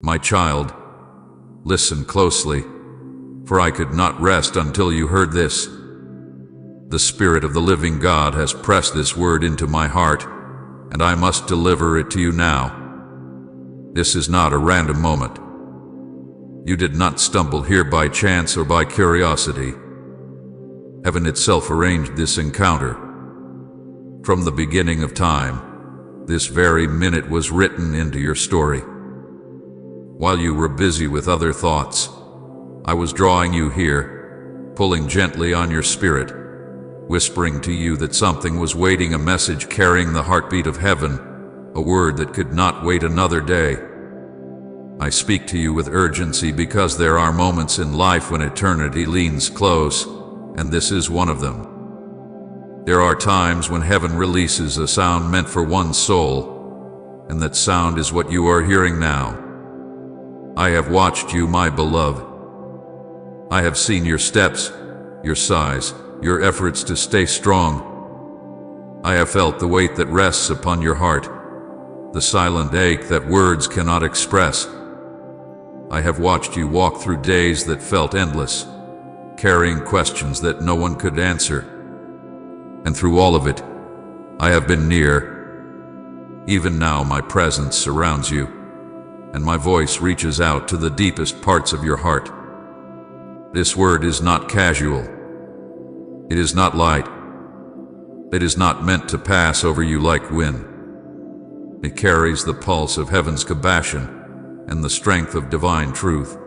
My child, listen closely, for I could not rest until you heard this. The Spirit of the living God has pressed this word into my heart, and I must deliver it to you now. This is not a random moment. You did not stumble here by chance or by curiosity. Heaven itself arranged this encounter. From the beginning of time, this very minute was written into your story. While you were busy with other thoughts, I was drawing you here, pulling gently on your spirit, whispering to you that something was waiting, a message carrying the heartbeat of heaven, a word that could not wait another day. I speak to you with urgency because there are moments in life when eternity leans close, and this is one of them. There are times when heaven releases a sound meant for one soul, and that sound is what you are hearing now. I have watched you, my beloved. I have seen your steps, your sighs, your efforts to stay strong. I have felt the weight that rests upon your heart, the silent ache that words cannot express. I have watched you walk through days that felt endless, carrying questions that no one could answer. And through all of it, I have been near. Even now my presence surrounds you, and my voice reaches out to the deepest parts of your heart. This word is not casual. It is not light. It is not meant to pass over you like wind. It carries the pulse of heaven's compassion and the strength of divine truth.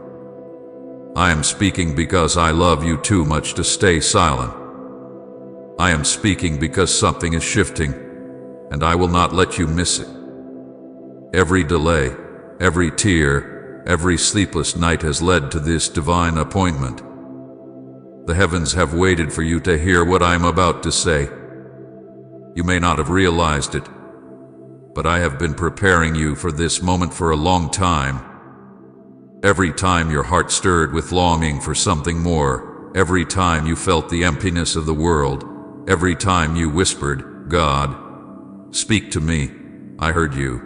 I am speaking because I love you too much to stay silent. I am speaking because something is shifting, and I will not let you miss it. Every delay, every tear, every sleepless night has led to this divine appointment. The heavens have waited for you to hear what I am about to say. You may not have realized it, but I have been preparing you for this moment for a long time. Every time your heart stirred with longing for something more, every time you felt the emptiness of the world, every time you whispered, "God, speak to me," I heard you.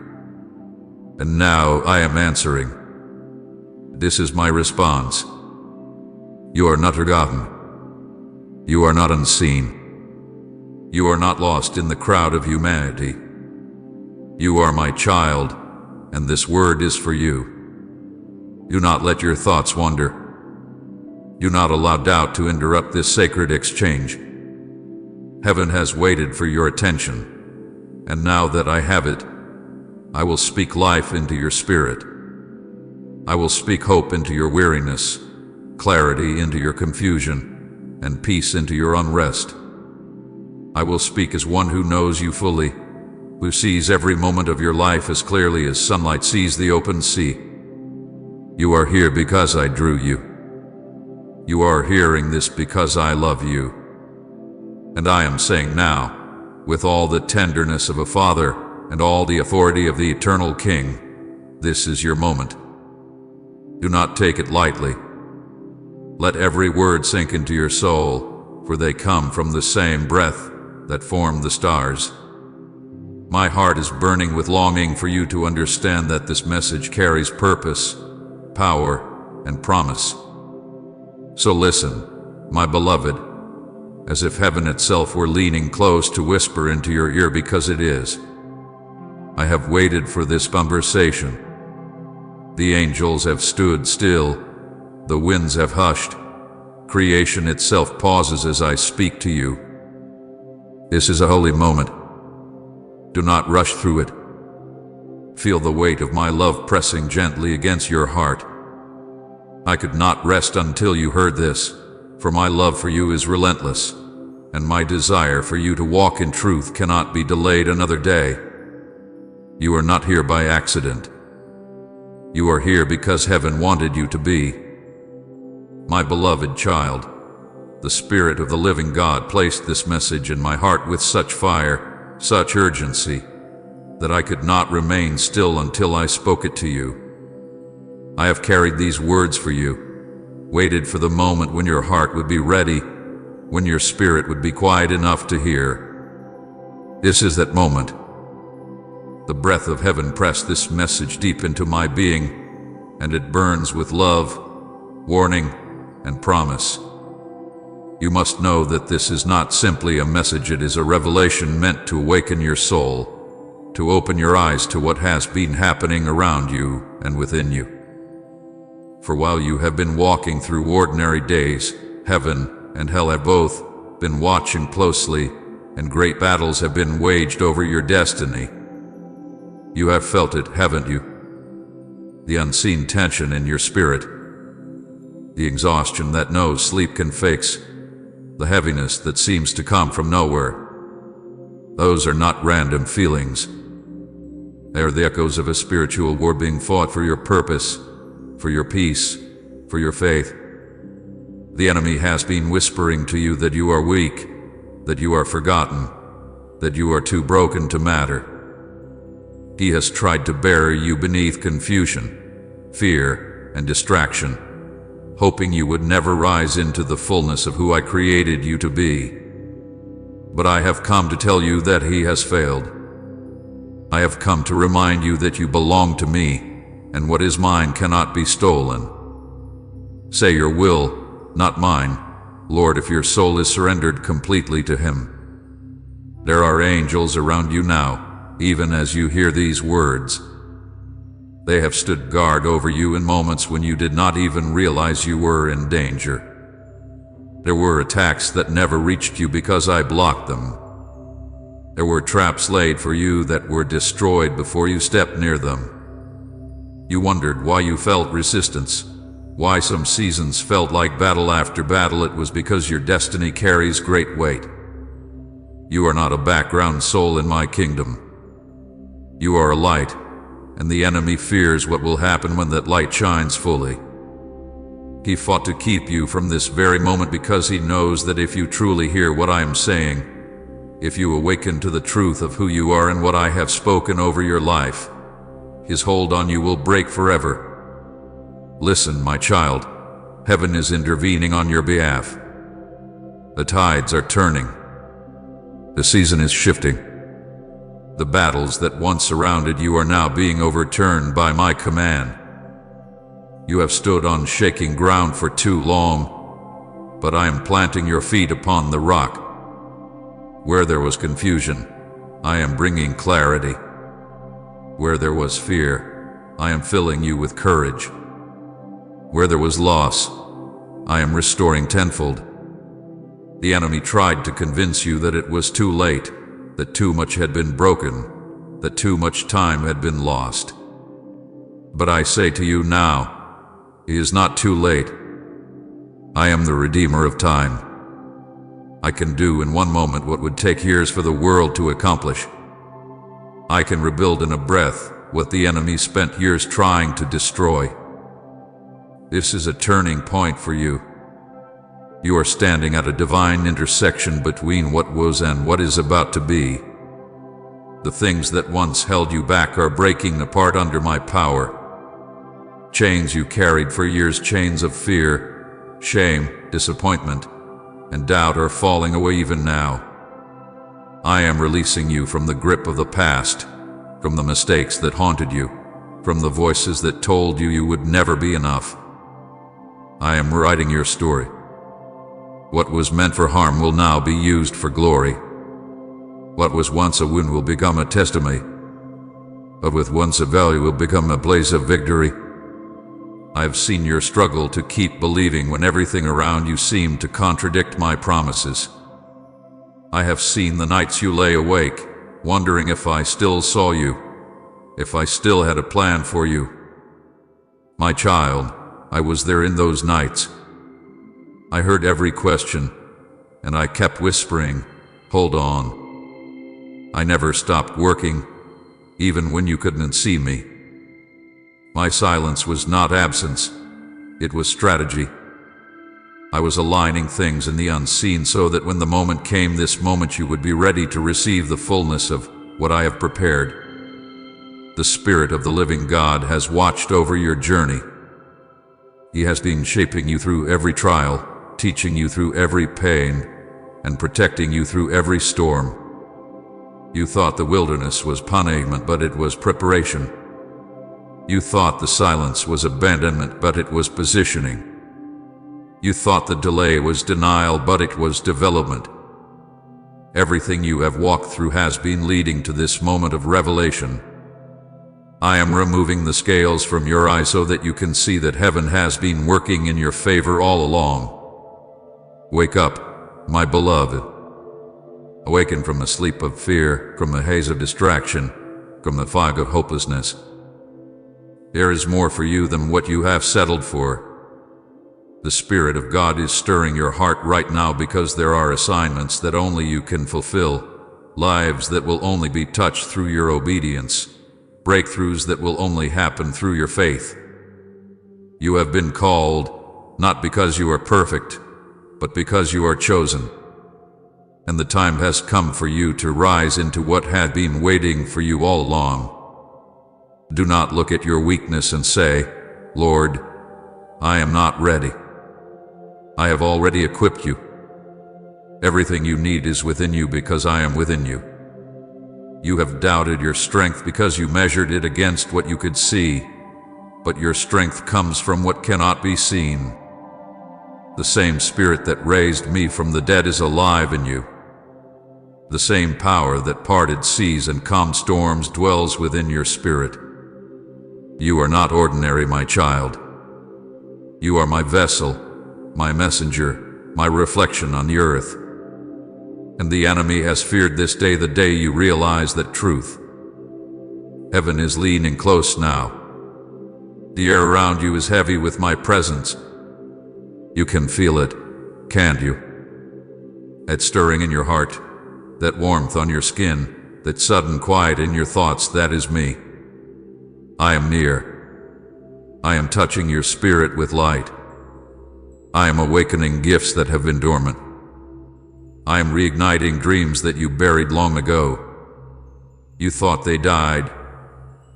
And now I am answering. This is my response. You are not forgotten. You are not unseen. You are not lost in the crowd of humanity. You are my child, and this word is for you. Do not let your thoughts wander. Do not allow doubt to interrupt this sacred exchange. Heaven has waited for your attention, and now that I have it, I will speak life into your spirit. I will speak hope into your weariness, clarity into your confusion, and peace into your unrest. I will speak as one who knows you fully, who sees every moment of your life as clearly as sunlight sees the open sea. You are here because I drew you. You are hearing this because I love you. And I am saying now, with all the tenderness of a father and all the authority of the eternal King, this is your moment. Do not take it lightly. Let every word sink into your soul, for they come from the same breath that formed the stars. My heart is burning with longing for you to understand that this message carries purpose, power, and promise. So listen, my beloved, as if heaven itself were leaning close to whisper into your ear, because it is. I have waited for this conversation. The angels have stood still, the winds have hushed, creation itself pauses as I speak to you. This is a holy moment. Do not rush through it. Feel the weight of my love pressing gently against your heart. I could not rest until you heard this, for my love for you is relentless, and my desire for you to walk in truth cannot be delayed another day. You are not here by accident. You are here because heaven wanted you to be. My beloved child, the Spirit of the living God placed this message in my heart with such fire, such urgency, that I could not remain still until I spoke it to you. I have carried these words for you, waited for the moment when your heart would be ready, when your spirit would be quiet enough to hear. This is that moment. The breath of heaven pressed this message deep into my being, and it burns with love, warning, and promise. You must know that this is not simply a message, it is a revelation meant to awaken your soul, to open your eyes to what has been happening around you and within you. For while you have been walking through ordinary days, heaven and hell have both been watching closely, and great battles have been waged over your destiny. You have felt it, haven't you? The unseen tension in your spirit, the exhaustion that no sleep can fix, the heaviness that seems to come from nowhere. Those are not random feelings. They are the echoes of a spiritual war being fought for your purpose, for your peace, for your faith. The enemy has been whispering to you that you are weak, that you are forgotten, that you are too broken to matter. He has tried to bury you beneath confusion, fear, and distraction, hoping you would never rise into the fullness of who I created you to be. But I have come to tell you that he has failed. I have come to remind you that you belong to me, and what is mine cannot be stolen. Say your will, not mine, Lord, if your soul is surrendered completely to him. There are angels around you now, even as you hear these words. They have stood guard over you in moments when you did not even realize you were in danger. There were attacks that never reached you because I blocked them. There were traps laid for you that were destroyed before you stepped near them. You wondered why you felt resistance, why some seasons felt like battle after battle. It was because your destiny carries great weight. You are not a background soul in my kingdom. You are a light, and the enemy fears what will happen when that light shines fully. He fought to keep you from this very moment because he knows that if you truly hear what I am saying, if you awaken to the truth of who you are and what I have spoken over your life, his hold on you will break forever. Listen, my child, heaven is intervening on your behalf. The tides are turning. The season is shifting. The battles that once surrounded you are now being overturned by my command. You have stood on shaking ground for too long, but I am planting your feet upon the rock. Where there was confusion, I am bringing clarity. Where there was fear, I am filling you with courage. Where there was loss, I am restoring tenfold. The enemy tried to convince you that it was too late, that too much had been broken, that too much time had been lost. But I say to you now, it is not too late. I am the Redeemer of time. I can do in one moment what would take years for the world to accomplish. I can rebuild in a breath what the enemy spent years trying to destroy. This is a turning point for you. You are standing at a divine intersection between what was and what is about to be. The things that once held you back are breaking apart under my power. Chains you carried for years, chains of fear, shame, disappointment, and doubt are falling away even now. I am releasing you from the grip of the past, from the mistakes that haunted you, from the voices that told you you would never be enough. I am writing your story. What was meant for harm will now be used for glory. What was once a wound will become a testimony. What was once a value will become a blaze of victory. I have seen your struggle to keep believing when everything around you seemed to contradict my promises. I have seen the nights you lay awake, wondering if I still saw you, if I still had a plan for you. My child, I was there in those nights. I heard every question, and I kept whispering, hold on. I never stopped working, even when you couldn't see me. My silence was not absence, it was strategy. I was aligning things in the unseen so that when the moment came, this moment, you would be ready to receive the fullness of what I have prepared. The Spirit of the living God has watched over your journey. He has been shaping you through every trial, teaching you through every pain, and protecting you through every storm. You thought the wilderness was punishment, but it was preparation. You thought the silence was abandonment, but it was positioning. You thought the delay was denial, but it was development. Everything you have walked through has been leading to this moment of revelation. I am removing the scales from your eyes so that you can see that heaven has been working in your favor all along. Wake up, my beloved. Awaken from the sleep of fear, from the haze of distraction, from the fog of hopelessness. There is more for you than what you have settled for. The Spirit of God is stirring your heart right now because there are assignments that only you can fulfill, lives that will only be touched through your obedience, breakthroughs that will only happen through your faith. You have been called, not because you are perfect, but because you are chosen. And the time has come for you to rise into what had been waiting for you all along. Do not look at your weakness and say, "Lord, I am not ready." I have already equipped you. Everything you need is within you because I am within you. You have doubted your strength because you measured it against what you could see, but your strength comes from what cannot be seen. The same Spirit that raised me from the dead is alive in you. The same power that parted seas and calmed storms dwells within your spirit. You are not ordinary, my child. You are my vessel, my messenger, my reflection on the earth. And the enemy has feared this day, the day you realize that truth. Heaven is leaning close now. The air around you is heavy with my presence. You can feel it, can't you? That stirring in your heart, that warmth on your skin, that sudden quiet in your thoughts, that is me. I am near. I am touching your spirit with light. I am awakening gifts that have been dormant. I am reigniting dreams that you buried long ago. You thought they died,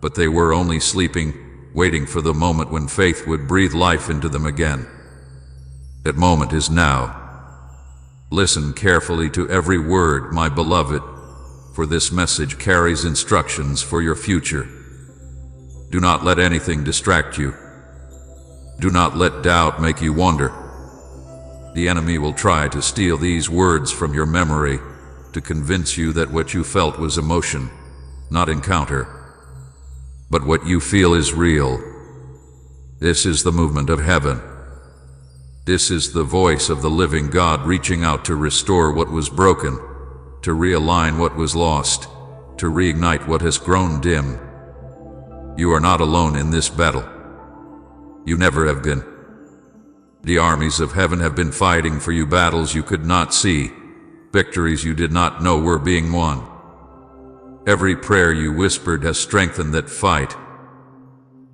but they were only sleeping, waiting for the moment when faith would breathe life into them again. That moment is now. Listen carefully to every word, my beloved, for this message carries instructions for your future. Do not let anything distract you. Do not let doubt make you wander. The enemy will try to steal these words from your memory, to convince you that what you felt was emotion, not encounter. But what you feel is real. This is the movement of heaven. This is the voice of the living God reaching out to restore what was broken, to realign what was lost, to reignite what has grown dim. You are not alone in this battle. You never have been. The armies of heaven have been fighting for you, battles you could not see, victories you did not know were being won. Every prayer you whispered has strengthened that fight.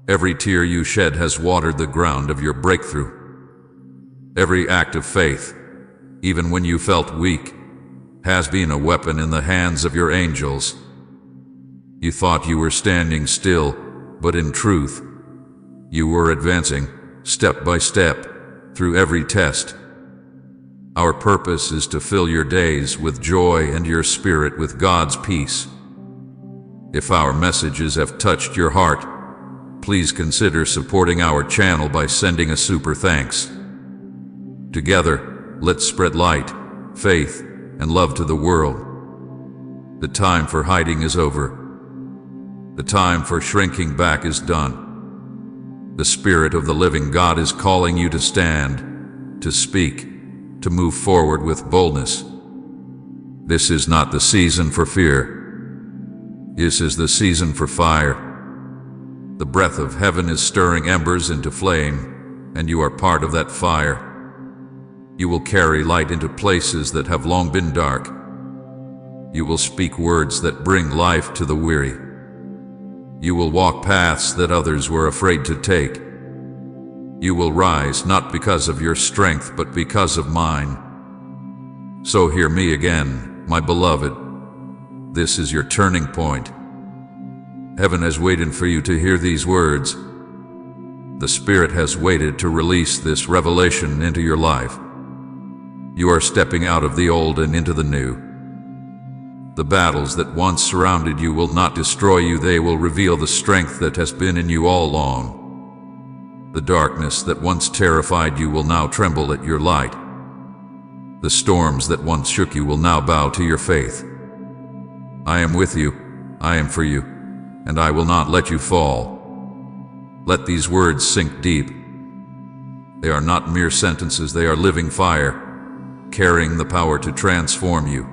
Every tear you shed has watered the ground of your breakthrough. Every act of faith, even when you felt weak, has been a weapon in the hands of your angels. You thought you were standing still, but in truth, you were advancing, step by step, through every test. Our purpose is to fill your days with joy and your spirit with God's peace. If our messages have touched your heart, please consider supporting our channel by sending a super thanks. Together, let's spread light, faith, and love to the world. The time for hiding is over. The time for shrinking back is done. The Spirit of the living God is calling you to stand, to speak, to move forward with boldness. This is not the season for fear. This is the season for fire. The breath of heaven is stirring embers into flame, and you are part of that fire. You will carry light into places that have long been dark. You will speak words that bring life to the weary. You will walk paths that others were afraid to take. You will rise not because of your strength, but because of mine. So hear me again, my beloved. This is your turning point. Heaven has waited for you to hear these words. The Spirit has waited to release this revelation into your life. You are stepping out of the old and into the new. The battles that once surrounded you will not destroy you, they will reveal the strength that has been in you all along. The darkness that once terrified you will now tremble at your light. The storms that once shook you will now bow to your faith. I am with you, I am for you, and I will not let you fall. Let these words sink deep. They are not mere sentences, they are living fire, carrying the power to transform you.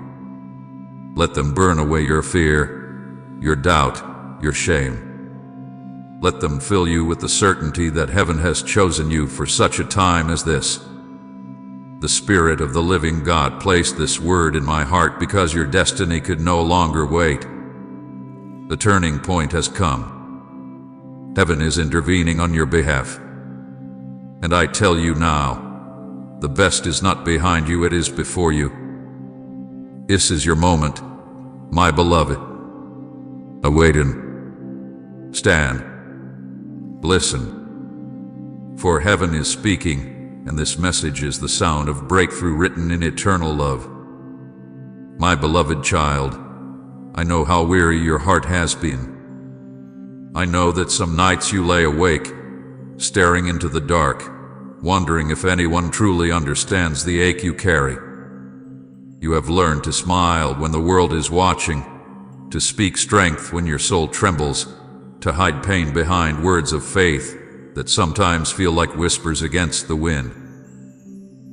Let them burn away your fear, your doubt, your shame. Let them fill you with the certainty that heaven has chosen you for such a time as this. The Spirit of the living God placed this word in my heart because your destiny could no longer wait. The turning point has come. Heaven is intervening on your behalf. And I tell you now, the best is not behind you, it is before you. This is your moment, my beloved. Await Him. Stand. Listen. For heaven is speaking, and this message is the sound of breakthrough written in eternal love. My beloved child, I know how weary your heart has been. I know that some nights you lay awake, staring into the dark, wondering if anyone truly understands the ache you carry. You have learned to smile when the world is watching, to speak strength when your soul trembles, to hide pain behind words of faith that sometimes feel like whispers against the wind.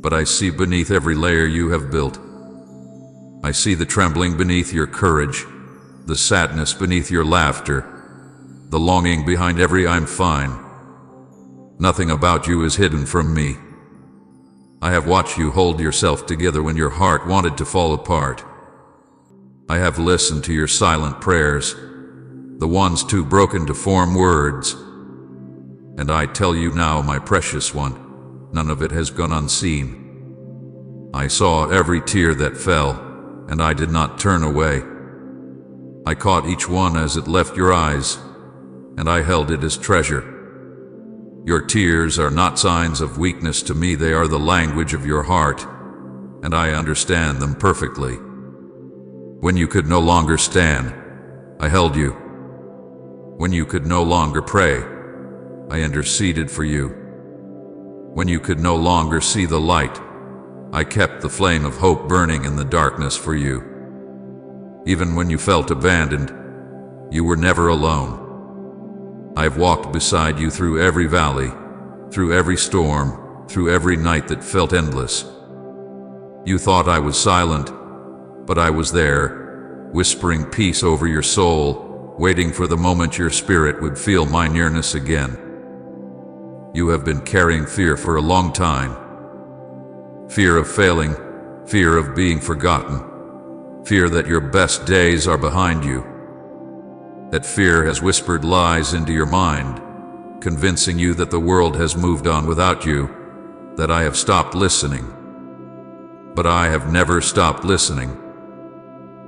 But I see beneath every layer you have built. I see the trembling beneath your courage, the sadness beneath your laughter, the longing behind every "I'm fine." Nothing about you is hidden from me. I have watched you hold yourself together when your heart wanted to fall apart. I have listened to your silent prayers, the ones too broken to form words. And I tell you now, my precious one, none of it has gone unseen. I saw every tear that fell, and I did not turn away. I caught each one as it left your eyes, and I held it as treasure. Your tears are not signs of weakness to me, they are the language of your heart, and I understand them perfectly. When you could no longer stand, I held you. When you could no longer pray, I interceded for you. When you could no longer see the light, I kept the flame of hope burning in the darkness for you. Even when you felt abandoned, you were never alone. I've walked beside you through every valley, through every storm, through every night that felt endless. You thought I was silent, but I was there, whispering peace over your soul, waiting for the moment your spirit would feel my nearness again. You have been carrying fear for a long time. Fear of failing, fear of being forgotten, fear that your best days are behind you. That fear has whispered lies into your mind, convincing you that the world has moved on without you, that I have stopped listening. But I have never stopped listening.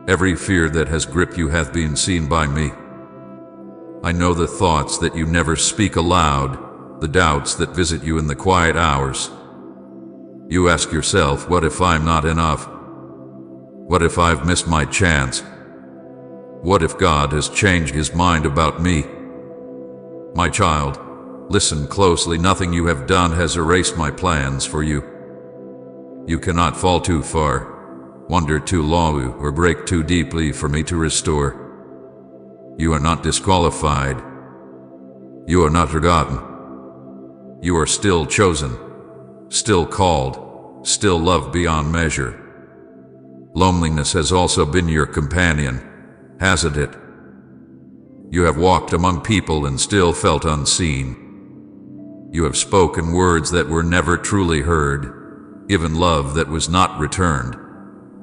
Every fear that has gripped you hath been seen by me. I know the thoughts that you never speak aloud, the doubts that visit you in the quiet hours. You ask yourself, what if I'm not enough? What if I've missed my chance? What if God has changed His mind about me? My child, listen closely. Nothing you have done has erased my plans for you. You cannot fall too far, wander too long, or break too deeply for me to restore. You are not disqualified. You are not forgotten. You are still chosen, still called, still loved beyond measure. Loneliness has also been your companion, hasn't it? You have walked among people and still felt unseen. You have spoken words that were never truly heard, given love that was not returned,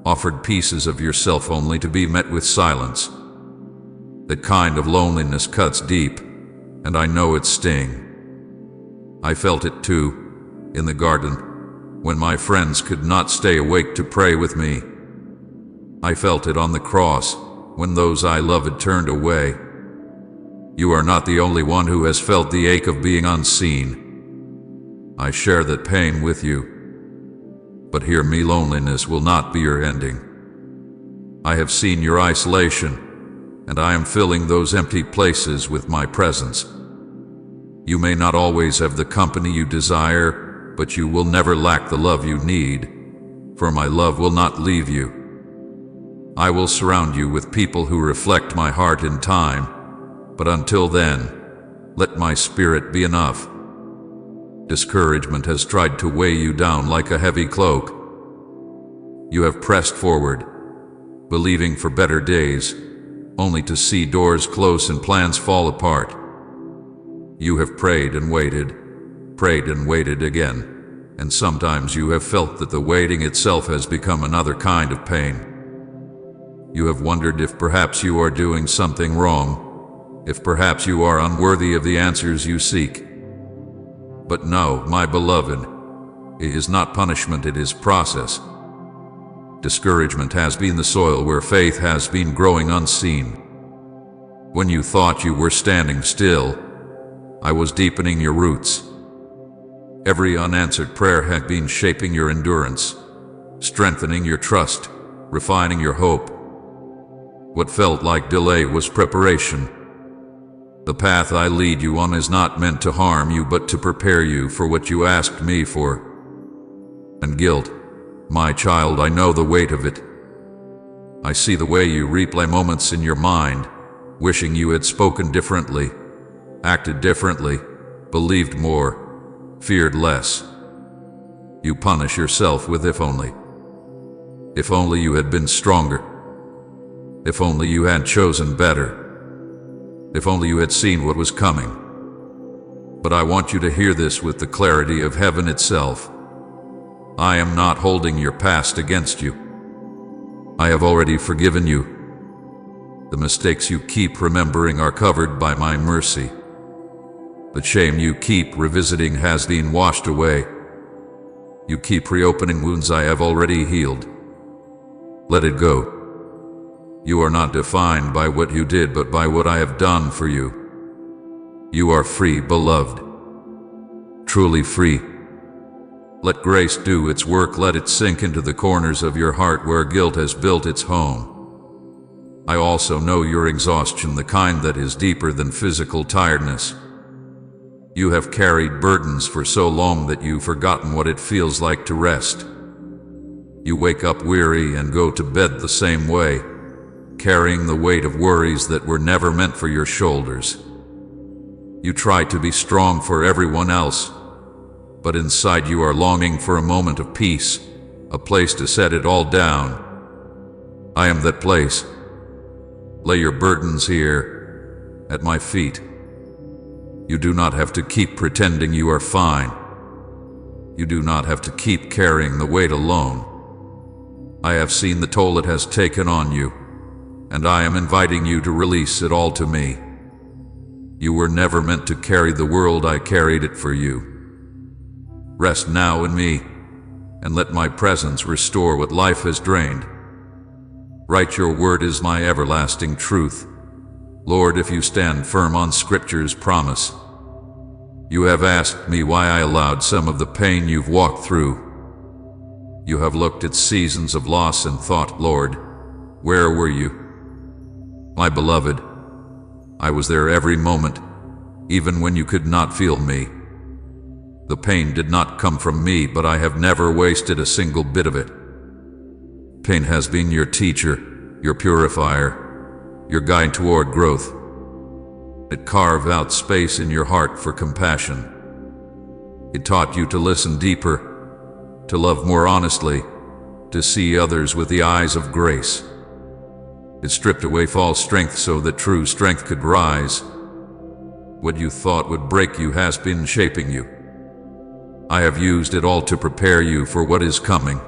offered pieces of yourself only to be met with silence. That kind of loneliness cuts deep, and I know its sting. I felt it too, in the garden, when my friends could not stay awake to pray with me. I felt it on the cross, when those I loved turned away. You are not the only one who has felt the ache of being unseen. I share that pain with you. But hear me, loneliness will not be your ending. I have seen your isolation, and I am filling those empty places with my presence. You may not always have the company you desire, but you will never lack the love you need, for my love will not leave you. I will surround you with people who reflect my heart in time, but until then, let my spirit be enough. Discouragement has tried to weigh you down like a heavy cloak. You have pressed forward, believing for better days, only to see doors close and plans fall apart. You have prayed and waited again, and sometimes you have felt that the waiting itself has become another kind of pain. You have wondered if perhaps you are doing something wrong, if perhaps you are unworthy of the answers you seek. But no, my beloved, it is not punishment, it is process. Discouragement has been the soil where faith has been growing unseen. When you thought you were standing still, I was deepening your roots. Every unanswered prayer had been shaping your endurance, strengthening your trust, refining your hope. What felt like delay was preparation. The path I lead you on is not meant to harm you, but to prepare you for what you asked me for. And guilt, my child, I know the weight of it. I see the way you replay moments in your mind, wishing you had spoken differently, acted differently, believed more, feared less. You punish yourself with if only. If only you had been stronger. If only you had chosen better. If only you had seen what was coming. But I want you to hear this with the clarity of heaven itself. I am not holding your past against you. I have already forgiven you. The mistakes you keep remembering are covered by my mercy. The shame you keep revisiting has been washed away. You keep reopening wounds I have already healed. Let it go. You are not defined by what you did, but by what I have done for you. You are free, beloved. Truly free. Let grace do its work. Let it sink into the corners of your heart where guilt has built its home. I also know your exhaustion, the kind that is deeper than physical tiredness. You have carried burdens for so long that you've forgotten what it feels like to rest. You wake up weary and go to bed the same way, carrying the weight of worries that were never meant for your shoulders. You try to be strong for everyone else, but inside you are longing for a moment of peace, a place to set it all down. I am that place. Lay your burdens here, at my feet. You do not have to keep pretending you are fine. You do not have to keep carrying the weight alone. I have seen the toll it has taken on you, and I am inviting you to release it all to me. You were never meant to carry the world, I carried it for you. Rest now in me, and let my presence restore what life has drained. Write your word is my everlasting truth. Lord, if you stand firm on Scripture's promise. You have asked me why I allowed some of the pain you've walked through. You have looked at seasons of loss and thought, Lord, where were you? My beloved, I was there every moment, even when you could not feel me. The pain did not come from me, but I have never wasted a single bit of it. Pain has been your teacher, your purifier, your guide toward growth. It carved out space in your heart for compassion. It taught you to listen deeper, to love more honestly, to see others with the eyes of grace. It stripped away false strength so that true strength could rise. What you thought would break you has been shaping you. I have used it all to prepare you for what is coming.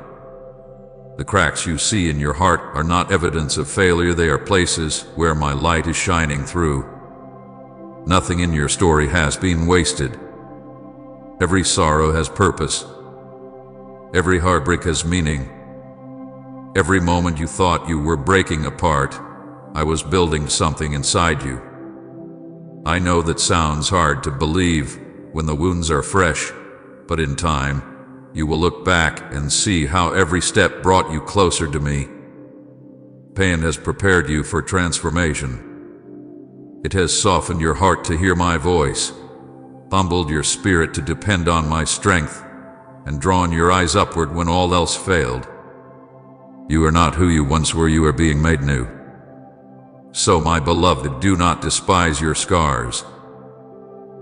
The cracks you see in your heart are not evidence of failure, they are places where my light is shining through. Nothing in your story has been wasted. Every sorrow has purpose. Every heartbreak has meaning. Every moment you thought you were breaking apart, I was building something inside you. I know that sounds hard to believe when the wounds are fresh, but in time, you will look back and see how every step brought you closer to me. Pain has prepared you for transformation. It has softened your heart to hear my voice, humbled your spirit to depend on my strength, and drawn your eyes upward when all else failed. You are not who you once were, you are being made new. So, my beloved, do not despise your scars.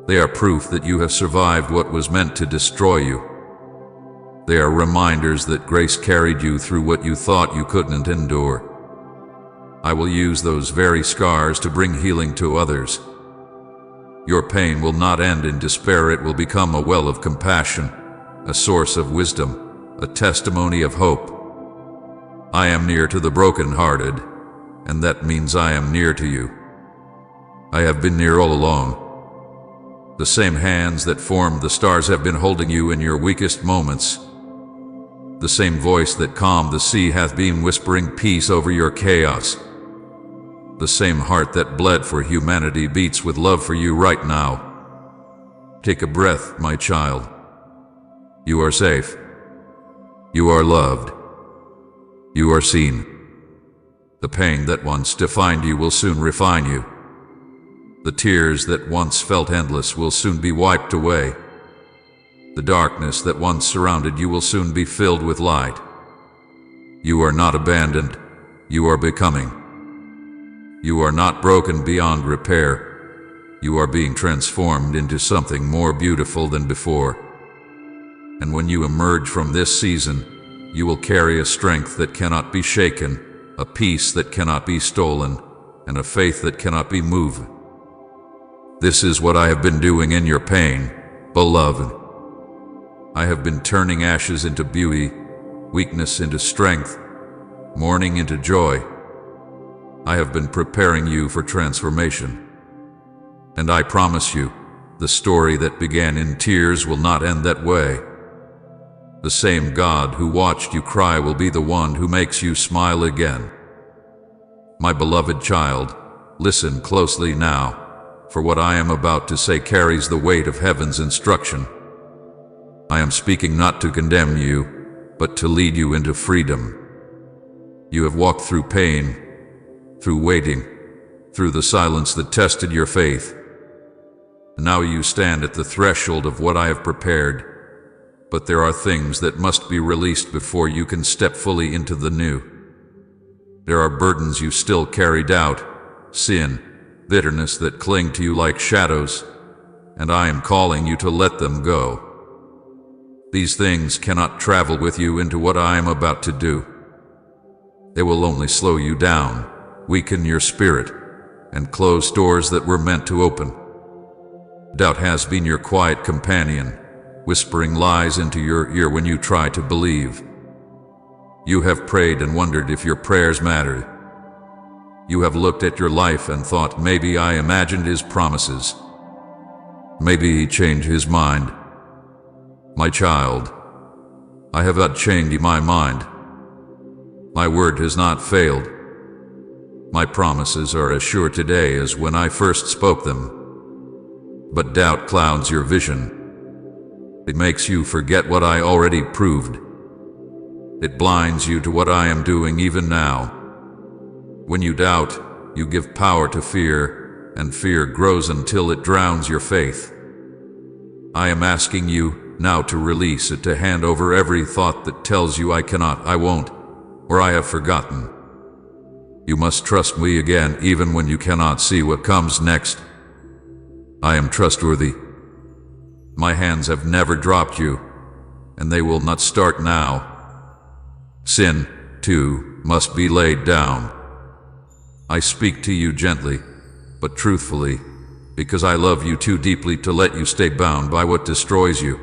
They are proof that you have survived what was meant to destroy you. They are reminders that grace carried you through what you thought you couldn't endure. I will use those very scars to bring healing to others. Your pain will not end in despair, it will become a well of compassion, a source of wisdom, a testimony of hope. I am near to the broken-hearted, and that means I am near to you. I have been near all along. The same hands that formed the stars have been holding you in your weakest moments. The same voice that calmed the sea hath been whispering peace over your chaos. The same heart that bled for humanity beats with love for you right now. Take a breath, my child. You are safe. You are loved. You are seen. The pain that once defined you will soon refine you. The tears that once felt endless will soon be wiped away. The darkness that once surrounded you will soon be filled with light. You are not abandoned. You are becoming. You are not broken beyond repair. You are being transformed into something more beautiful than before. And when you emerge from this season, you will carry a strength that cannot be shaken, a peace that cannot be stolen, and a faith that cannot be moved. This is what I have been doing in your pain, beloved. I have been turning ashes into beauty, weakness into strength, mourning into joy. I have been preparing you for transformation. And I promise you, the story that began in tears will not end that way. The same God who watched you cry will be the one who makes you smile again. My beloved child, listen closely now, for what I am about to say carries the weight of heaven's instruction. I am speaking not to condemn you, but to lead you into freedom. You have walked through pain, through waiting, through the silence that tested your faith. Now you stand at the threshold of what I have prepared, but there are things that must be released before you can step fully into the new. There are burdens you still carry, doubt, sin, bitterness that cling to you like shadows, and I am calling you to let them go. These things cannot travel with you into what I am about to do. They will only slow you down, weaken your spirit, and close doors that were meant to open. Doubt has been your quiet companion, whispering lies into your ear when you try to believe. You have prayed and wondered if your prayers mattered. You have looked at your life and thought, maybe I imagined his promises. Maybe he changed his mind. My child, I have not changed my mind. My word has not failed. My promises are as sure today as when I first spoke them. But doubt clouds your vision. It makes you forget what I already proved. It blinds you to what I am doing even now. When you doubt, you give power to fear, and fear grows until it drowns your faith. I am asking you now to release it, to hand over every thought that tells you I cannot, I won't, or I have forgotten. You must trust me again even when you cannot see what comes next. I am trustworthy. My hands have never dropped you, and they will not start now. Sin, too, must be laid down. I speak to you gently, but truthfully, because I love you too deeply to let you stay bound by what destroys you.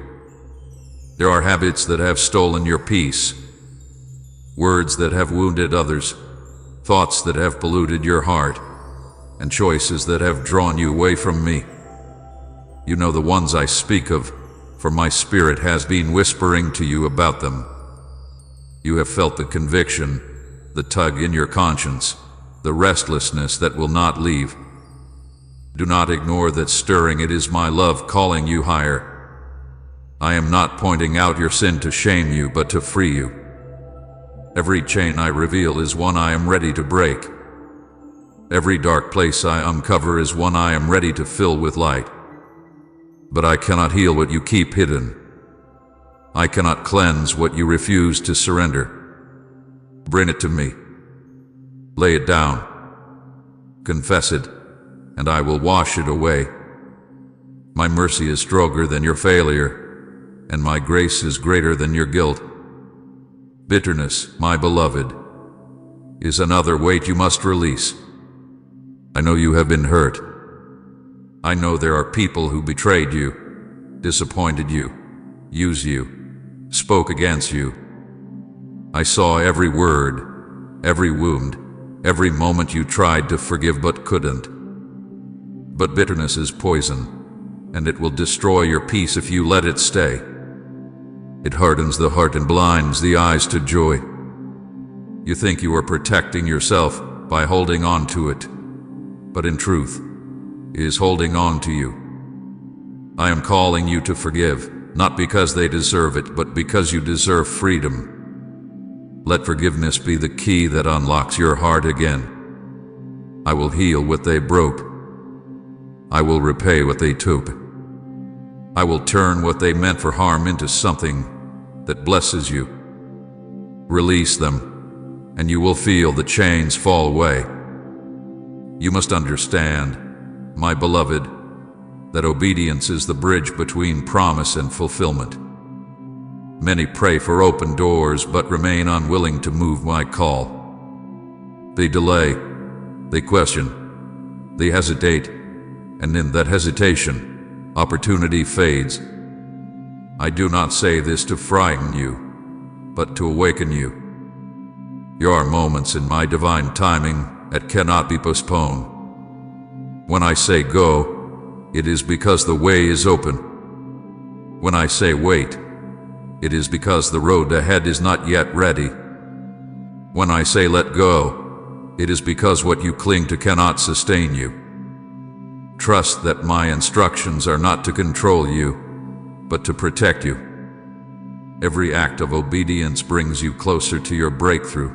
There are habits that have stolen your peace, words that have wounded others, thoughts that have polluted your heart, and choices that have drawn you away from me. You know the ones I speak of, for my spirit has been whispering to you about them. You have felt the conviction, the tug in your conscience, the restlessness that will not leave. Do not ignore that stirring. It is my love calling you higher. I am not pointing out your sin to shame you, but to free you. Every chain I reveal is one I am ready to break. Every dark place I uncover is one I am ready to fill with light. But I cannot heal what you keep hidden. I cannot cleanse what you refuse to surrender. Bring it to me. Lay it down. Confess it, and I will wash it away. My mercy is stronger than your failure, and my grace is greater than your guilt. Bitterness, my beloved, is another weight you must release. I know you have been hurt. I know there are people who betrayed you, disappointed you, used you, spoke against you. I saw every word, every wound, every moment you tried to forgive but couldn't. But bitterness is poison, and it will destroy your peace if you let it stay. It hardens the heart and blinds the eyes to joy. You think you are protecting yourself by holding on to it, but in truth, it is holding on to you. I am calling you to forgive, not because they deserve it, but because you deserve freedom. Let forgiveness be the key that unlocks your heart again. I will heal what they broke. I will repay what they took. I will turn what they meant for harm into something that blesses you. Release them, and you will feel the chains fall away. You must understand, my beloved, that obedience is the bridge between promise and fulfillment. Many pray for open doors but remain unwilling to move my call. They delay, they question, they hesitate, and in that hesitation, opportunity fades. I do not say this to frighten you, but to awaken you. There are moments in my divine timing that cannot be postponed. When I say go, it is because the way is open. When I say wait, it is because the road ahead is not yet ready. When I say let go, it is because what you cling to cannot sustain you. Trust that my instructions are not to control you, but to protect you. Every act of obedience brings you closer to your breakthrough.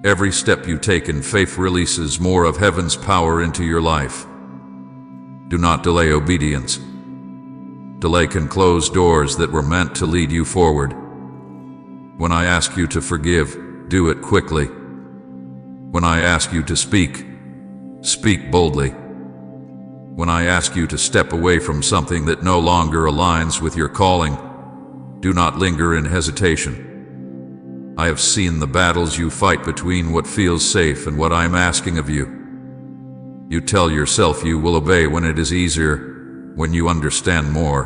Every step you take in faith releases more of heaven's power into your life. Do not delay obedience. Delay can close doors that were meant to lead you forward. When I ask you to forgive, do it quickly. When I ask you to speak, speak boldly. When I ask you to step away from something that no longer aligns with your calling, do not linger in hesitation. I have seen the battles you fight between what feels safe and what I am asking of you. You tell yourself you will obey when it is easier, when you understand more,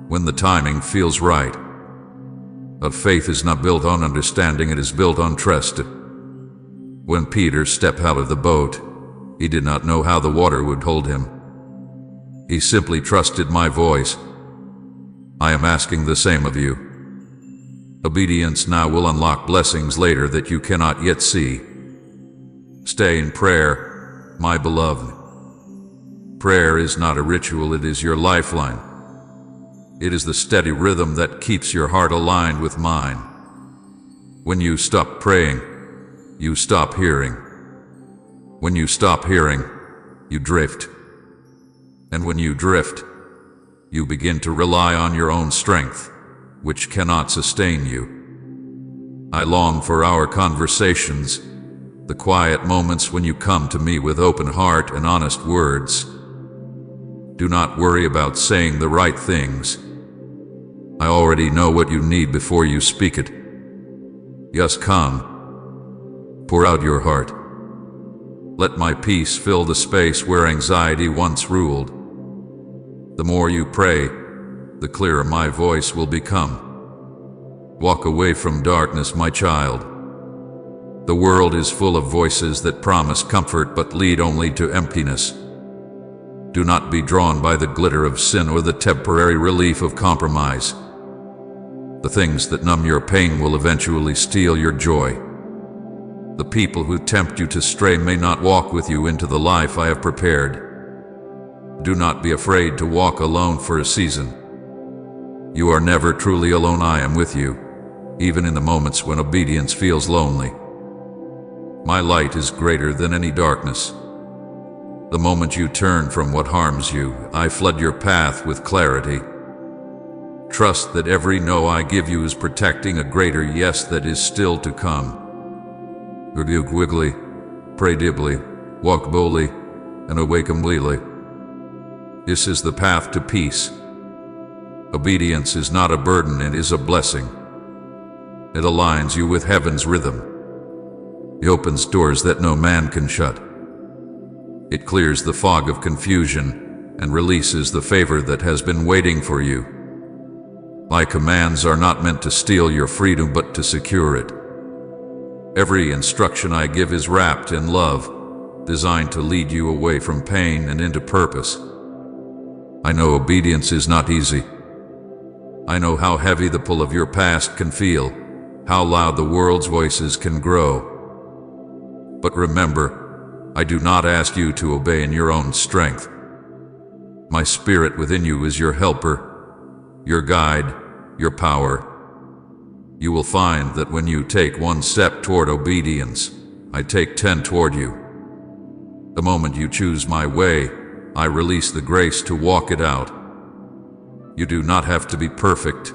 when the timing feels right. But faith is not built on understanding, it is built on trust. When Peter stepped out of the boat, he did not know how the water would hold him. He simply trusted my voice. I am asking the same of you. Obedience now will unlock blessings later that you cannot yet see. Stay in prayer, my beloved. Prayer is not a ritual, it is your lifeline. It is the steady rhythm that keeps your heart aligned with mine. When you stop praying, you stop hearing. When you stop hearing, you drift. And when you drift, you begin to rely on your own strength, which cannot sustain you. I long for our conversations, the quiet moments when you come to me with open heart and honest words. Do not worry about saying the right things. I already know what you need before you speak it. Just come. Pour out your heart. Let my peace fill the space where anxiety once ruled. The more you pray, the clearer my voice will become. Walk away from darkness, my child. The world is full of voices that promise comfort but lead only to emptiness. Do not be drawn by the glitter of sin or the temporary relief of compromise. The things that numb your pain will eventually steal your joy. The people who tempt you to stray may not walk with you into the life I have prepared. Do not be afraid to walk alone for a season. You are never truly alone, I am with you. even in the moments when obedience feels lonely. My light is greater than any darkness. The moment you turn from what harms you, I flood your path with clarity. Trust that every no I give you is protecting a greater yes that is still to come. Rebuke wiggly, pray dibly, walk boldly, and awake completely. This is the path to peace. Obedience is not a burden, it is a blessing. It aligns you with heaven's rhythm. It opens doors that no man can shut. It clears the fog of confusion and releases the favor that has been waiting for you. My commands are not meant to steal your freedom, but to secure it. Every instruction I give is wrapped in love, designed to lead you away from pain and into purpose. I know obedience is not easy. I know how heavy the pull of your past can feel, how loud the world's voices can grow. But remember, I do not ask you to obey in your own strength. My spirit within you is your helper, your guide, your power. You will find that when you take one step toward obedience, I take 10 toward you. The moment you choose my way, I release the grace to walk it out. You do not have to be perfect.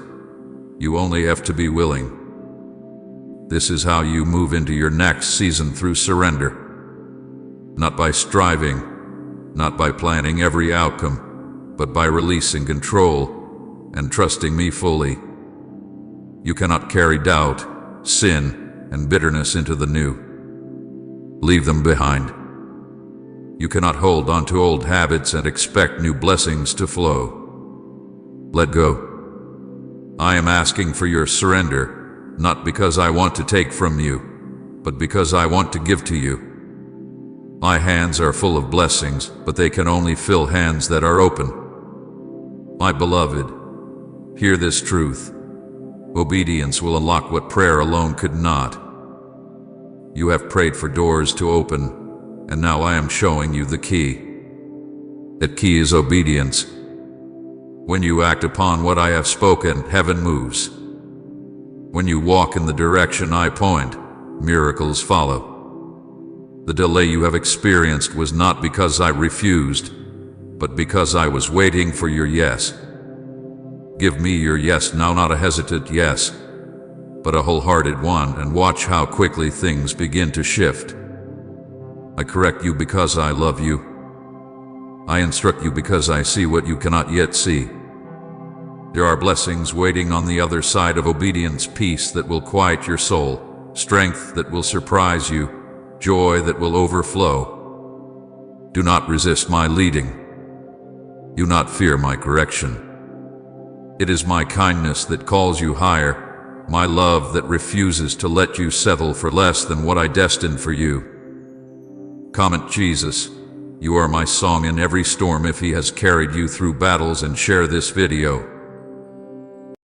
You only have to be willing. This is how you move into your next season, through surrender. Not by striving, not by planning every outcome, but by releasing control and trusting me fully. You cannot carry doubt, sin, and bitterness into the new. Leave them behind. You cannot hold on to old habits and expect new blessings to flow. Let go. I am asking for your surrender, not because I want to take from you, but because I want to give to you. My hands are full of blessings, but they can only fill hands that are open. My beloved, hear this truth. Obedience will unlock what prayer alone could not. You have prayed for doors to open, and now I am showing you the key. That key is obedience. When you act upon what I have spoken, heaven moves. When you walk in the direction I point, miracles follow. The delay you have experienced was not because I refused, but because I was waiting for your yes. Give me your yes now, not a hesitant yes, but a wholehearted one, and watch how quickly things begin to shift. I correct you because I love you. I instruct you because I see what you cannot yet see. There are blessings waiting on the other side of obedience, peace that will quiet your soul, strength that will surprise you, joy that will overflow. Do not resist my leading. Do not fear my correction. It is my kindness that calls you higher, my love that refuses to let you settle for less than what I destined for you. Comment Jesus, you are my song in every storm if he has carried you through battles, and share this video.